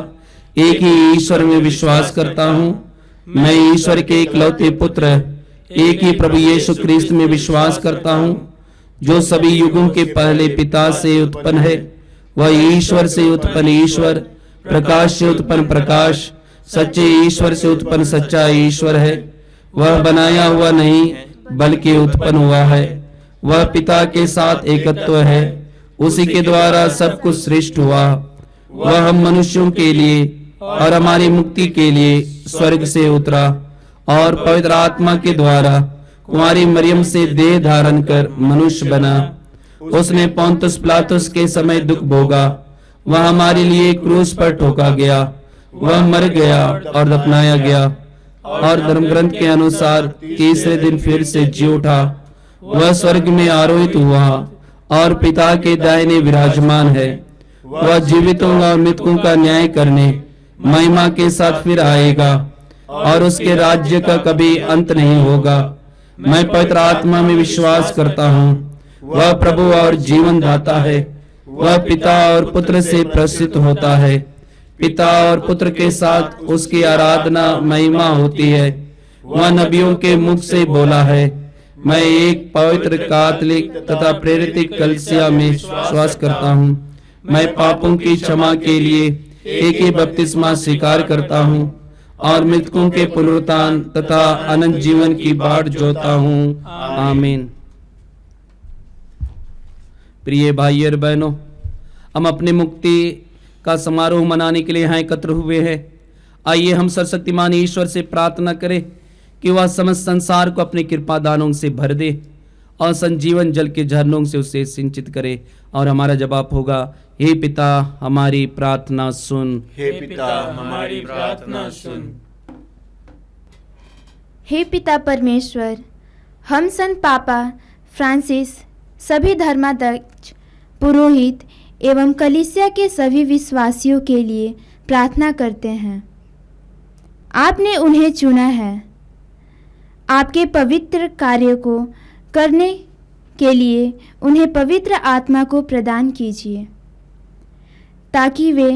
एक ही ईश्वर में विश्वास करता हूँ। मैं ईश्वर के इकलौते पुत्र, एक ही प्रभु यीशु ख्रीस्त में विश्वास करता हूँ, जो सभी युगों के पहले पिता से उत्पन्न है। वह ईश्वर से उत्पन्न ईश्वर, प्रकाश से उत्पन्न प्रकाश, सच्चे ईश्वर से उत्पन्न सच्चा ईश्वर है। वह बनाया हुआ नहीं बल्कि उत्पन्न हुआ है। वह पिता के साथ एकत्व है, उसी के द्वारा सब कुछ सृष्ट हुआ। वह हम मनुष्यों के लिए और हमारी मुक्ति के लिए स्वर्ग से उतरा और पवित्र आत्मा के द्वारा कुंवारी मरियम से देह धारण कर मनुष्य बना। उसने पोंतुस पिलातुस के समय दुख भोगा, वह हमारे लिए क्रूस पर ठोका गया, वह मर गया और दफनाया गया और धर्म ग्रंथ के अनुसार तीसरे दिन फिर से जी उठा। वह स्वर्ग में आरोहित हुआ और पिता के दाहिने विराजमान है। वह जीवितों और मृतकों का न्याय करने महिमा के साथ फिर आएगा और उसके राज्य का कभी अंत नहीं होगा। मैं पवित्र आत्मा में विश्वास करता हूँ, वह प्रभु और जीवन दाता है। वह पिता और पुत्र से प्रसिद्ध होता है। पिता और पुत्र के साथ उसकी आराधना महिमा होती है। वह नबियों के मुख से बोला है। मैं एक पवित्र कैथोलिक तथा प्रेरित कलीसिया में विश्वास करता हूँ। मैं पापों की क्षमा के लिए एक ही बपतिस्मा स्वीकार करता हूँ और मृतकों के पुनरुत्थान तथा अनंत जीवन की बाट जोता हूँ। आमीन। प्रिय भाई और बहनों, हम अपने मुक्ति का समारोह मनाने के लिए यहाँ एकत्र हुए हैं। आइए हम सर्वशक्तिमान ईश्वर से प्रार्थना करें कि वह समस्त संसार को अपने कृपा दानों से भर दे और संजीवन जल के झरनों से उसे सिंचित करे। और हमारा जवाब होगा, हे पिता हमारी प्रार्थना सुन। हे पिता हमारी प्रार्थना सुन। हे पिता परमेश्वर, हम संत पापा फ्रांसिस, सभी धर्माध्यक्ष, पुरोहित एवं कलीसिया के सभी विश्वासियों के लिए प्रार्थना करते हैं। आपने उन्हें चुना है। आपके पवित्र कार्य को करने के लिए उन्हें पवित्र आत्मा को प्रदान कीजिए, ताकि वे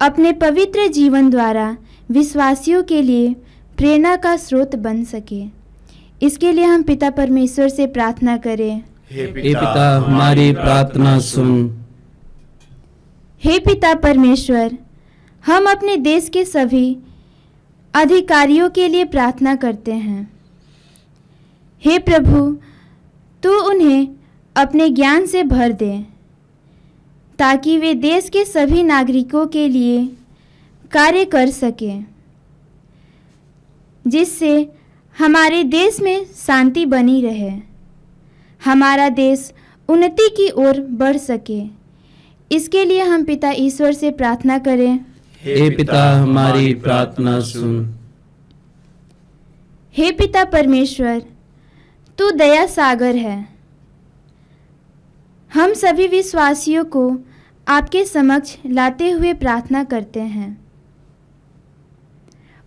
अपने पवित्र जीवन द्वारा विश्वासियों के लिए प्रेरणा का स्रोत बन सके। इसके लिए हम पिता परमेश्वर से प्रार्थना करें। हे पिता हमारी प्रार्थना सुन। हे पिता परमेश्वर, हम अपने देश के सभी अधिकारियों के लिए प्रार्थना करते हैं। हे प्रभु, तू उन्हें अपने ज्ञान से भर दे, ताकि वे देश के सभी नागरिकों के लिए कार्य कर सकें, जिससे हमारे देश में शांति बनी रहे, हमारा देश उन्नति की ओर बढ़ सके। इसके लिए हम पिता ईश्वर से प्रार्थना करें। हे पिता हमारी प्रार्थना सुन। हे पिता परमेश्वर, तू दया सागर है। हम सभी विश्वासियों को आपके समक्ष लाते हुए प्रार्थना करते हैं।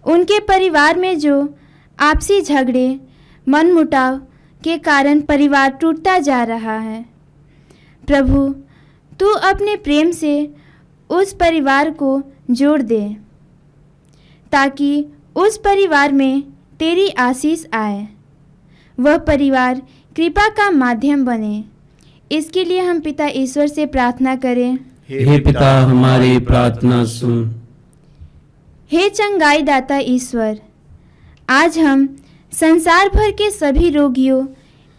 उनके परिवार में जो आपसी झगड़े, मनमुटाव के कारण परिवार टूटता जा रहा है, प्रभु तू अपने प्रेम से उस परिवार को जोड़ दे, ताकि उस परिवार में तेरी आशीष आए, वह परिवार कृपा का माध्यम बने। इसके लिए हम पिता ईश्वर से प्रार्थना करें। हे पिता हमारी प्रार्थना सुन। हे चंगाई दाता ईश्वर, आज हम संसार भर के सभी रोगियों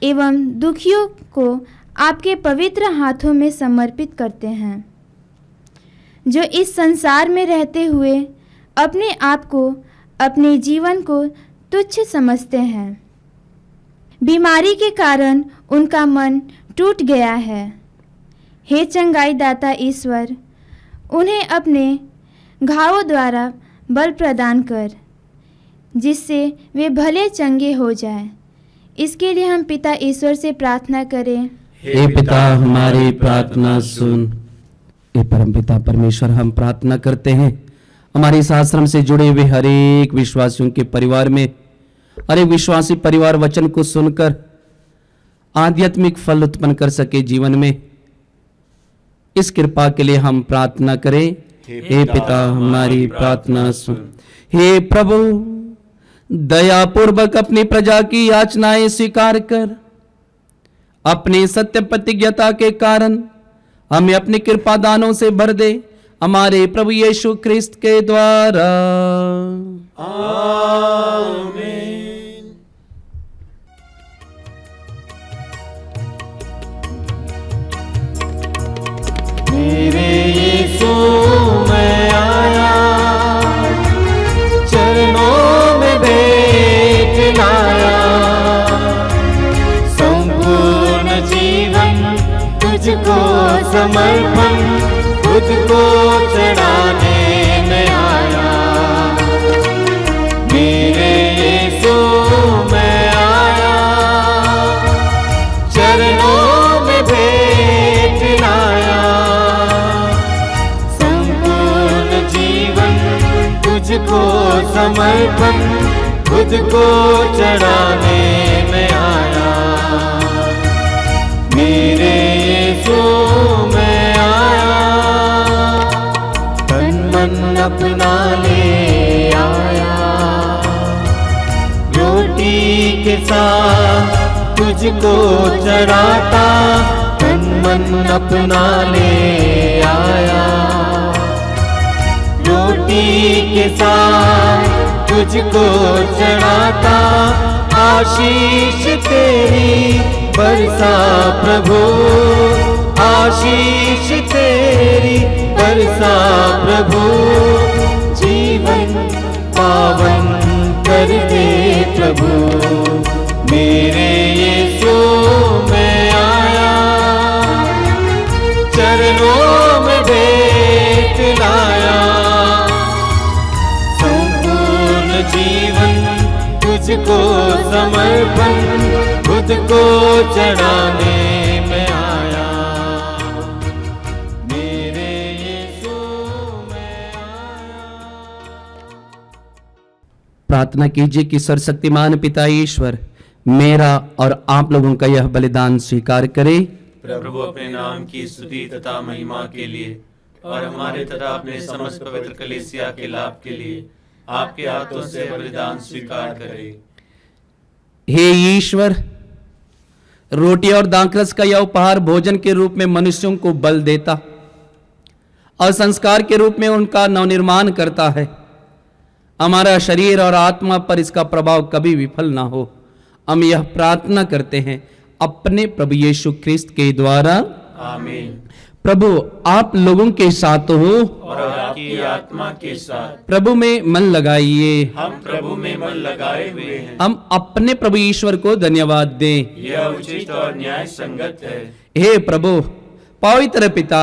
एवं दुखियों को आपके पवित्र हाथों में समर्पित करते हैं, जो इस संसार में रहते हुए अपने आप को, अपने जीवन को तुच्छ समझते हैं। बीमारी के कारण उनका मन टूट गया है। हे चंगाई दाता ईश्वर, उन्हें अपने घावों द्वारा बल प्रदान कर, जिससे वे भले चंगे हो जाएं। इसके लिए हम पिता ईश्वर से प्रार्थना करें। हे पिता हमारी प्रार्थना सुन। हे परम पिता परमेश्वर, हम प्रार्थना करते हैं हमारे इस आश्रम से जुड़े हुए हर एक विश्वासियों के परिवार में, हर एक विश्वासी परिवार वचन को सुनकर आध्यात्मिक फल उत्पन्न कर सके जीवन में। इस कृपा के लिए हम प्रार्थना करें। हे पिता हमारी प्रार्थना सुन। हे प्रभु, दयापूर्वक अपनी प्रजा की याचनाएं स्वीकार कर अपनी सत्य प्रतिज्ञता के कारण हमें अपने कृपा दानों से भर दे, हमारे प्रभु यीशु ख्रिस्त के द्वारा। आमीन। मेरे यीशु मैं आया, चरणों में भेंट लाया, संपूर्ण जीवन तुझको समर्पण, खुद को चढ़ाने में आया। मेरे यीशु मैं आया, चरणों में भेंट समर्पण खुद को चढ़ाने में आया। मेरे यीशु मैं आया, तन मन अपना ले आया। रोटी के साथ तुझको चढ़ाता, तन मन अपना ले आया। रोटी के साथ तुझको चढ़ाता, आशीष तेरी बरसा प्रभु, आशीष तेरी बरसा प्रभु। जीवन पावन कर दे प्रभु, मेरे यीशु मैं आया। चरणों में भेंट लाया, संपूर्ण जीवन तुझको समर्पण खुद को चढ़ाने में आया। मेरे यीशु मैं आया। प्रार्थना कीजिए कि सर्वशक्तिमान पिता ईश्वर मेरा और आप लोगों का यह बलिदान स्वीकार करे। प्रभु अपने नाम की स्तुति तथा महिमा के लिए और हमारे तथा अपने समस्त पवित्र कलीसिया के लाभ के लिए आपके हाथों से बलिदान स्वीकार करे। हे ईश्वर, रोटी और दाखरस का यह उपहार भोजन के रूप में मनुष्यों को बल देता और संस्कार के रूप में उनका नवनिर्माण करता है। हमारा शरीर और आत्मा पर इसका प्रभाव कभी विफल ना हो, हम यह प्रार्थना करते हैं अपने प्रभु यीशु ख्रिस्त के द्वारा, आमीन। प्रभु आप लोगों के साथ हो और आपकी आत्मा के साथ। प्रभु में मन लगाइए। हम प्रभु में मन लगाए हुए हैं। हम अपने प्रभु ईश्वर को धन्यवाद दें। यह उचित और न्याय संगत है। हे प्रभु पवित्र पिता,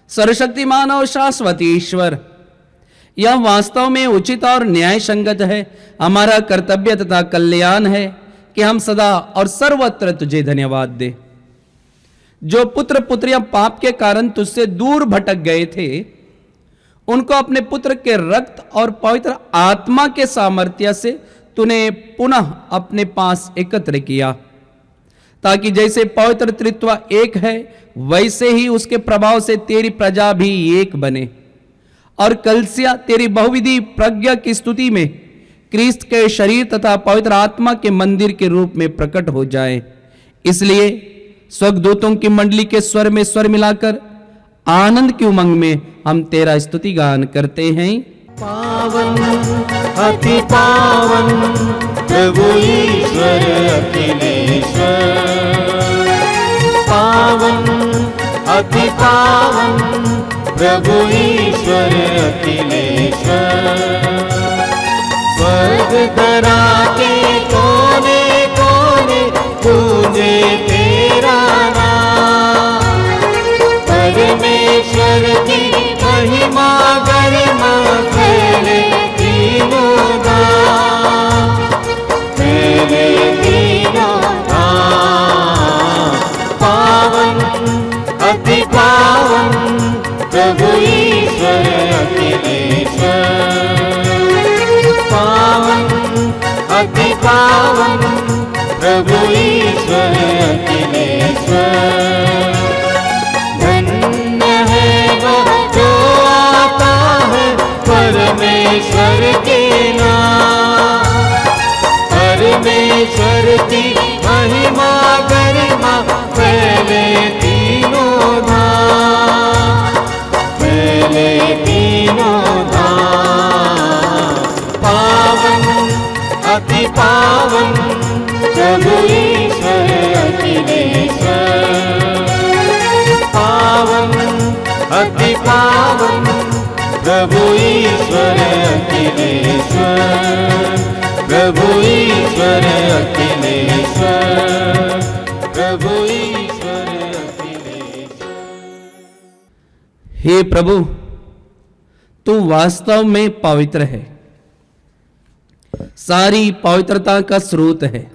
सर्वशक्तिमान और शाश्वत ईश्वर, यह वास्तव में उचित और न्याय संगत है, हमारा कर्तव्य तथा कल्याण है कि हम सदा और सर्वत्र तुझे धन्यवाद दें। जो पुत्र पुत्रियां पाप के कारण तुझसे दूर भटक गए थे, उनको अपने पुत्र के रक्त और पवित्र आत्मा के सामर्थ्य से तूने पुनः अपने पास एकत्र किया, ताकि जैसे पवित्र त्रित्व एक है वैसे ही उसके प्रभाव से तेरी प्रजा भी एक बने और कलीसिया तेरी बहुविधि प्रज्ञा की स्तुति में क्रिस्त के शरीर तथा पवित्र आत्मा के मंदिर के रूप में प्रकट हो जाए। इसलिए स्वर्गदूतों की मंडली के स्वर में स्वर मिलाकर आनंद की उमंग में हम तेरा स्तुति गान करते हैं। पावन अति पावन प्रभु ईश्वर अखिलेश्वर, पावन अति पावन प्रभु ईश्वर अखिलेश्वर। स्वर्ग धरा के कोने कोने पूजे तेरा नाम, परमेश्वर की महिमा गरिमा फैले तीनों धाम, फैले तीनों धाम। पावन अति पावन प्रभु ईश्वर अखिलेश्वर, पावन अति पावन प्रभु ईश्वर अखिलेश्वर। धन्य है वह जो आता है परमेश्वर के नाम, परमेश्वर की महिमा गरिमा फैले तीनों धाम, फैले तीनों धाम। पावन अति पावन प्रभु ईश्वर अखिलेश्वर, पावन अति पावन प्रभु ईश्वर अखिलेश्वर, प्रभु ईश्वर अखिलेश्वर, प्रभु ईश्वर अखिलेश्वर। हे प्रभु, तू वास्तव में पवित्र है, सारी पवित्रता का स्रोत है।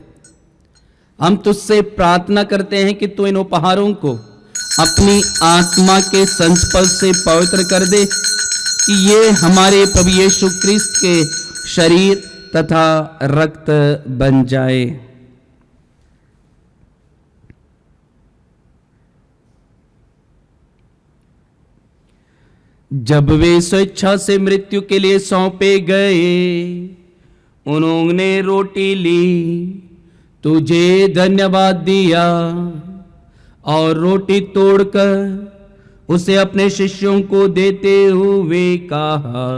हम तुझसे प्रार्थना करते हैं कि तू इन उपहारों को अपनी आत्मा के संस्पर्श से पवित्र कर दे, कि ये हमारे प्रभु यीशु क्रिस्त के शरीर तथा रक्त बन जाए। जब वे स्वेच्छा से मृत्यु के लिए सौंपे गए, उन्होंने रोटी ली, तुझे धन्यवाद दिया और रोटी तोड़कर उसे अपने शिष्यों को देते हुए कहा,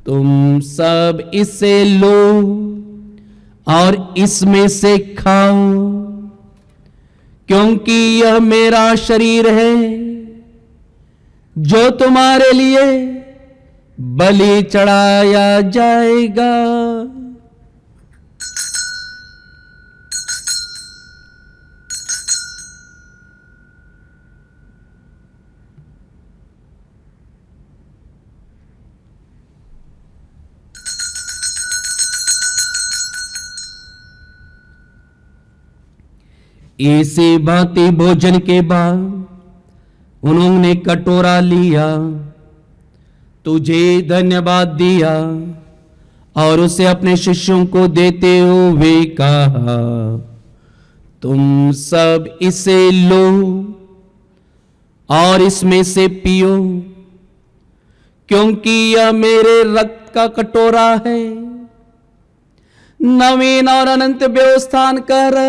तुम सब इससे लो और इसमें से खाओ, क्योंकि यह मेरा शरीर है जो तुम्हारे लिए बलि चढ़ाया जाएगा। इसी भांति भोजन के बाद उन्होंने कटोरा लिया, तुझे धन्यवाद दिया और उसे अपने शिष्यों को देते हुए कहा, तुम सब इसे लो और इसमें से पियो, क्योंकि यह मेरे रक्त का कटोरा है, नवीन और अनंत व्यवस्थान कर,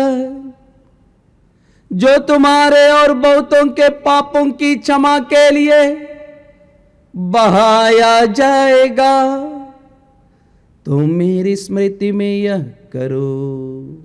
जो तुम्हारे और बहुतों के पापों की क्षमा के लिए बहाया जाएगा। तो मेरी स्मृति में यह करो।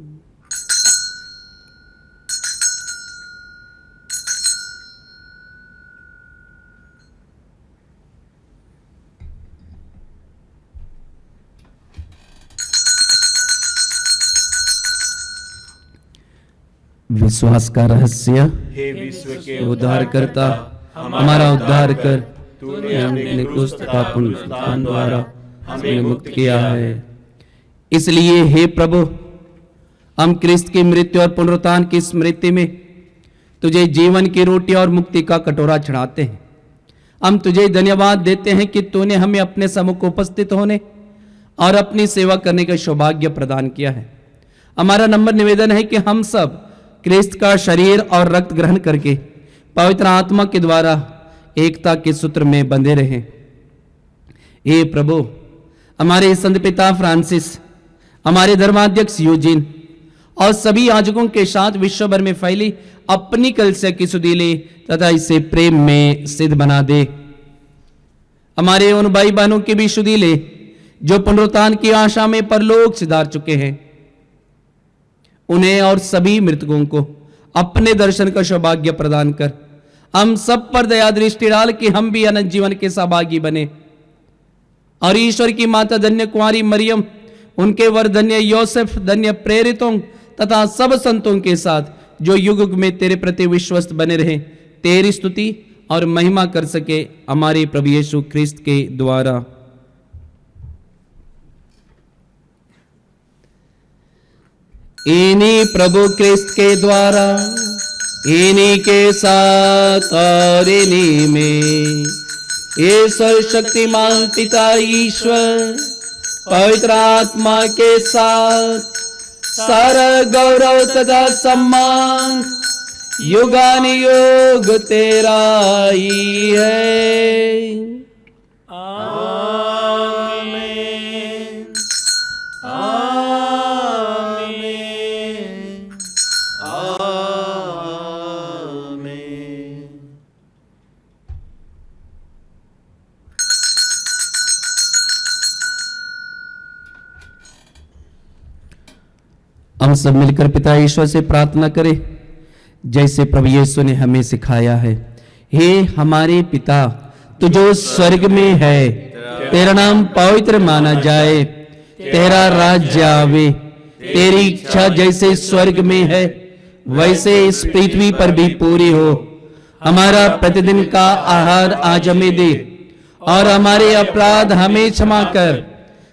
विश्वास का रहस्य। हे विश्व के उद्धार करता, हमारा उद्धार कर, तूने अपने क्रूस तथा पुनरुत्थान द्वारा हमें मुक्त किया है। इसलिए हे प्रभु, हम क्रिस्त की मृत्यु और पुनरुत्थान की स्मृति में तुझे जीवन की रोटी और मुक्ति का कटोरा चढ़ाते हैं। हम तुझे धन्यवाद देते हैं कि तूने हमें अपने सम्मुख उपस्थित होने और अपनी सेवा करने का सौभाग्य प्रदान किया है। हमारा नम्र निवेदन है कि हम सब क्रिस्त का शरीर और रक्त ग्रहण करके पवित्र आत्मा के द्वारा एकता के सूत्र में बंधे रहें। हे प्रभु, हमारे संत पिता फ्रांसिस, हमारे धर्माध्यक्ष यूजीन और सभी याजकों के साथ विश्व भर में फैली अपनी कलीसिया की सुधीले तथा इसे प्रेम में सिद्ध बना दे। हमारे उन भाई बहनों के भी सुधीले जो पुनरुत्थान की आशा में परलोक सिधार चुके हैं, उन्हें और सभी मृतकों को अपने दर्शन का सौभाग्य प्रदान कर हम सब पर दया दृष्टि डाल कि हम भी अनंत जीवन के सहभागी बने। और ईश्वर की माता धन्य कुंवारी मरियम, उनके वर धन्य योसेफ, धन्य प्रेरितों तथा सब संतों के साथ जो युग युग में तेरे प्रति विश्वस्त बने रहे, तेरी स्तुति और महिमा कर सके हमारे प्रभु यीशु ख्रिस्त के द्वारा। इन्हीं प्रभु क्रिस्त के द्वारा, इन्हीं के साथ और इन्हीं में ये सर्वशक्तिमान पिता ईश्वर पवित्र आत्मा के साथ सारा गौरव तथा सम्मान युगानुयुग तेरा ही है। आमीन। आमीन। आमीन। हम सब मिलकर पिता ईश्वर से प्रार्थना करें जैसे प्रभु यीशु ने हमें सिखाया है। हे हमारे पिता, तू जो स्वर्ग में है, तेरा नाम पवित्र माना जाए, तेरा राज्य आवे, तेरी इच्छा जैसे स्वर्ग में है वैसे इस पृथ्वी पर भी पूरी हो। हमारा प्रतिदिन का आहार आज हमें दे और हमारे अपराध हमें क्षमा कर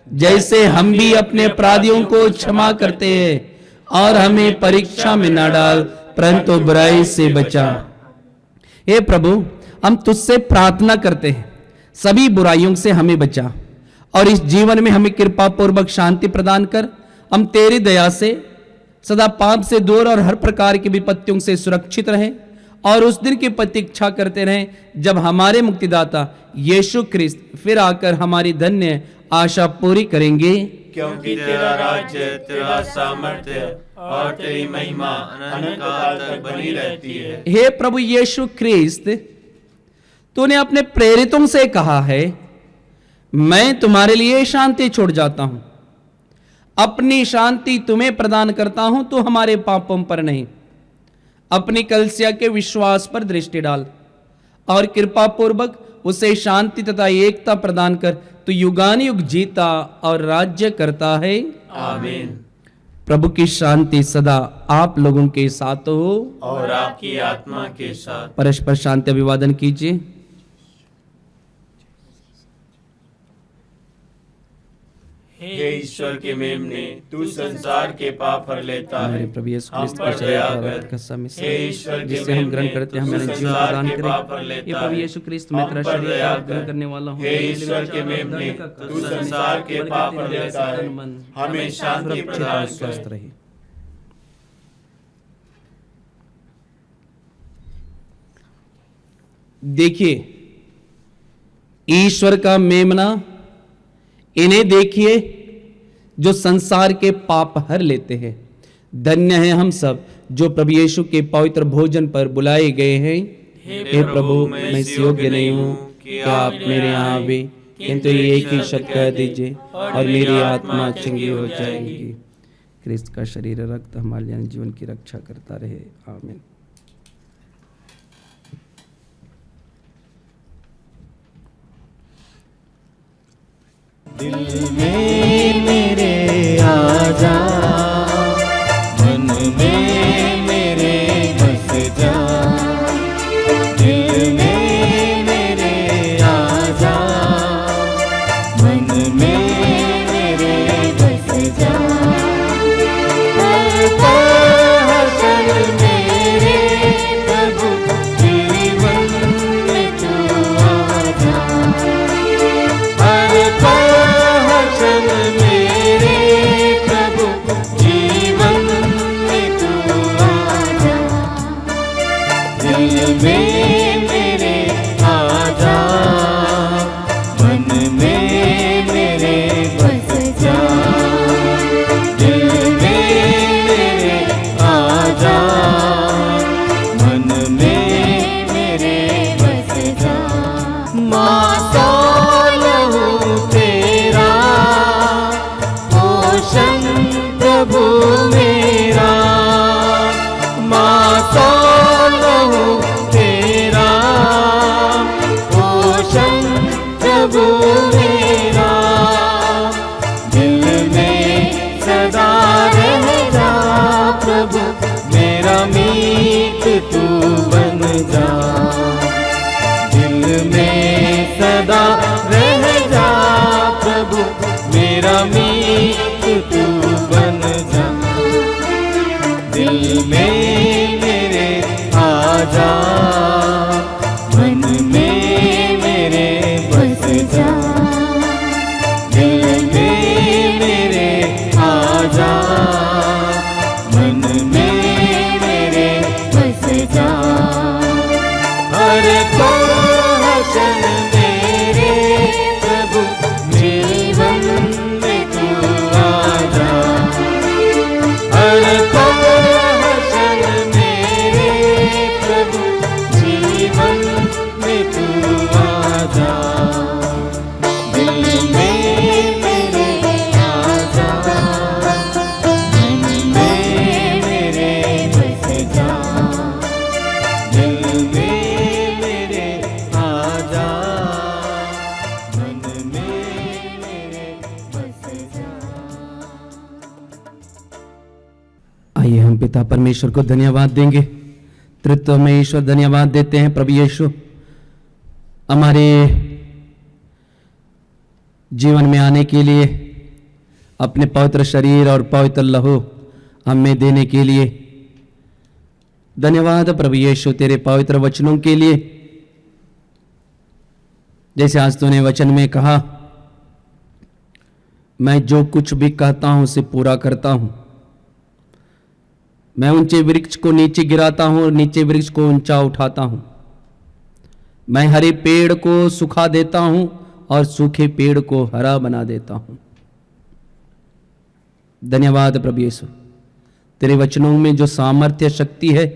जैसे हम भी अपने अपराधियों को क्षमा करते हैं, और हमें परीक्षा में न डाल परंतु बुराई से बचा। हे प्रभु, हम तुझसे प्रार्थना करते हैं, सभी बुराइयों से हमें बचा और इस जीवन में हमें कृपा पूर्वक शांति प्रदान कर हम तेरी दया से सदा पाप से दूर और हर प्रकार की विपत्तियों से सुरक्षित रहें और उस दिन की प्रतीक्षा करते रहें जब हमारे मुक्तिदाता यीशु ख्रिस्त फिर आकर हमारी धन्य आशा पूरी करेंगे। क्योंकि तेरा राज्य, तेरा सामर्थ्य और तेरी महिमा अनंत काल तक बनी रहती है। हे प्रभु यीशु ख्रिस्त, तूने अपने प्रेरितों से कहा है, मैं तुम्हारे लिए शांति छोड़ जाता हूं, अपनी शांति तुम्हें प्रदान करता हूं, तो हमारे पापों पर नहीं अपनी कलीसिया के विश्वास पर दृष्टि डाल और कृपा पूर्वक उसे शांति तथा एकता प्रदान कर तू युगानुयुग जीता और राज्य करता है। आमीन। प्रभु की शांति सदा आप लोगों के साथ हो और आपकी आत्मा के साथ। परस्पर शांति अभिवादन कीजिए। हे ईश्वर के मेमने, तू संसार के पाप हर लेता है, हमारे प्रभु यीशु हम क्रिस्त पर के शरीर दया और कर। रक्त का सम्मिश्रण हे ईश्वर के जिससे हम ग्रहण मेमने, करते हैं तू हमें जीवन संसार प्रदान के पाप हर करें। लेता ये प्रभु है, यीशु क्रिस्त मैं हम तेरा पर शरीर दया और ग्रहण कर। करने वाला हूँ। हे ईश्वर के मेमने, तू संसार के पाप हर लेता है, हमें शांति प्रदान स्वस्थ कर। रहे। देखिए ईश्वर का मेमना, इन्हें देखिए जो संसार के पाप हर लेते हैं। धन्य हैं हम सब जो प्रभु यीशु के पवित्र भोजन पर बुलाए गए हैं। हे प्रभु, मैं इस योग्य नहीं हूँ कि आप मेरे यहाँ आवे, किंतु एक ही शब्द कह दीजिए और मेरी आत्मा चंगी हो जाएगी। क्रिस्त का शरीर रक्त हमारे जीवन की रक्षा करता रहे। आमीन। दिल में मेरे आजा, मन में मेरे बस जा। दिल में मेरे आजा, मन में मेरे बस जा। हर पल मेरे प्रभु जीवन में तू आजा। हर पल मेरे प्रभु जीवन में तू आजा। दिल में मेरे आजा, मन में मेरे बस जा। दिल में मेरे आजा, मन में मेरे बस जा। माता लहू तेरा, पोषण प्रभु मेरा। माता लहू तेरा, पोषण प्रभु मेरा। दिल में सदा रह जा प्रभु, मेरा मीत तू बन जा। दिल में सदा रह जा प्रभु, मेरा मीत तू बन जा। दिल में मेरे आजा, मन में मेरे बस जा। दिल में मेरे आजा, मन में मेरे बस जा। हर क्षण मेरे प्रभु जीवन में तू आजा। हर क्षण मेरे प्रभु जीवन में तू आजा। दिल में मेरे आजा, मन में मेरे बस जा। दिल में मेरे आजा, मन में मेरे बस जा। आइए हम पिता परमेश्वर को धन्यवाद देंगे। तृत्व में ईश्वर धन्यवाद देते हैं प्रभु यीशु हमारे जीवन में आने के लिए, अपने पवित्र शरीर और पवित्र लहू हमें देने के लिए। धन्यवाद प्रभु यीशु तेरे पवित्र वचनों के लिए। जैसे आज तूने वचन में कहा मैं जो कुछ भी कहता हूं उसे पूरा करता हूं। मैं ऊंचे वृक्ष को नीचे गिराता हूं और नीचे वृक्ष को ऊंचा उठाता हूं। मैं हरे पेड़ को सुखा देता हूं और सूखे पेड़ को हरा बना देता हूं। धन्यवाद प्रभु यीशु, तेरे वचनों में जो सामर्थ्य शक्ति है,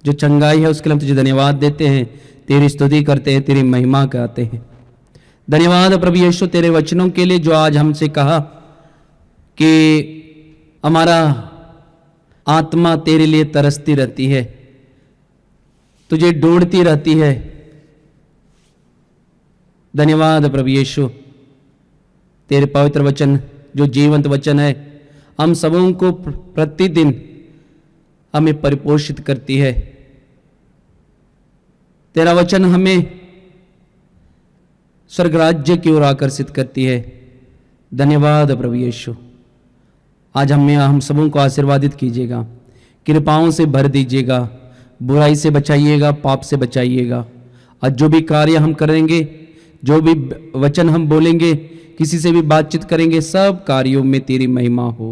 जो चंगाई है, उसके लिए हम तुझे धन्यवाद देते हैं, तेरी स्तुति करते हैं, तेरी महिमा करते हैं। धन्यवाद प्रभु यीशु तेरे वचनों के लिए जो आज हमसे कहा कि हमारा आत्मा तेरे लिए तरसती रहती है, तुझे ढूंढती रहती है। धन्यवाद प्रभु यीशु, तेरे पवित्र वचन जो जीवंत वचन है, हम सबों को प्रतिदिन हमें परिपोषित करती है। तेरा वचन हमें स्वर्ग राज्य की ओर आकर्षित करती है। धन्यवाद प्रभु यीशु, आज हम सबों को आशीर्वादित कीजिएगा, कृपाओं से भर दीजिएगा, बुराई से बचाइएगा, पाप से बचाइएगा। और जो भी कार्य हम करेंगे, जो भी वचन हम बोलेंगे, किसी से भी बातचीत करेंगे, सब कार्यों में तेरी महिमा हो।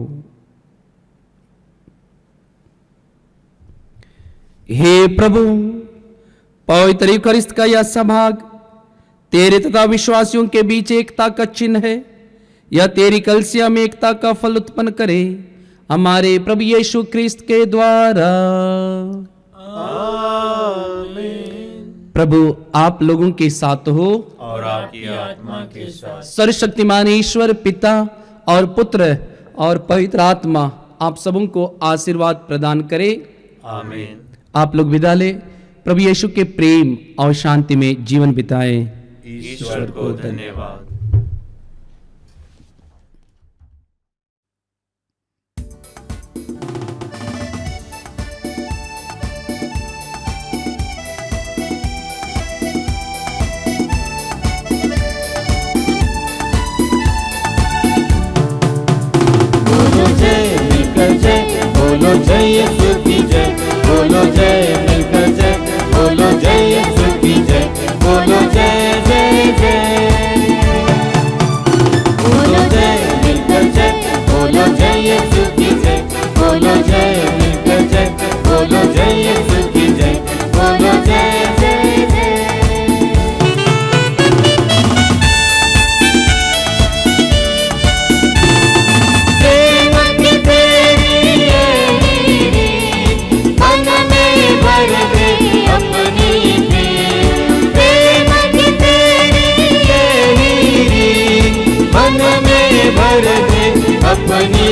हे प्रभु, पवित्र यूकरिस्त का यह सभाग तेरे तथा विश्वासियों के बीच एकता का चिन्ह है। यह तेरी कलीसिया में एकता का फल उत्पन्न करे, हमारे प्रभु यीशु क्रिस्त के द्वारा। प्रभु आप लोगों के साथ हो और आपकी आत्मा के साथ। सर्वशक्तिमान ईश्वर पिता और पुत्र और पवित्र आत्मा आप सबों को आशीर्वाद प्रदान करे। आमीन। आप लोग विदा ले, प्रभु यीशु के प्रेम और शांति में जीवन बिताएं। ईश्वर को धन्यवाद। बोलो जय मिलकर जय, बोलो जय यीशु की जय, बोलो जय मिलकर जय, बोलो जय यीशु की जय, बोलो जय जय जय। बोलो जय मिलकर जय, बोलो जय यीशु की जय, बोलो जय मिलकर जय, बोलो जय यीशु की जय, बोलो जय जय जय। प्रेम की तेरी ये रीत, मन में भर दे अपनी प्रीत। प्रेम की तेरी ये रीत, मन में भर दे अपनी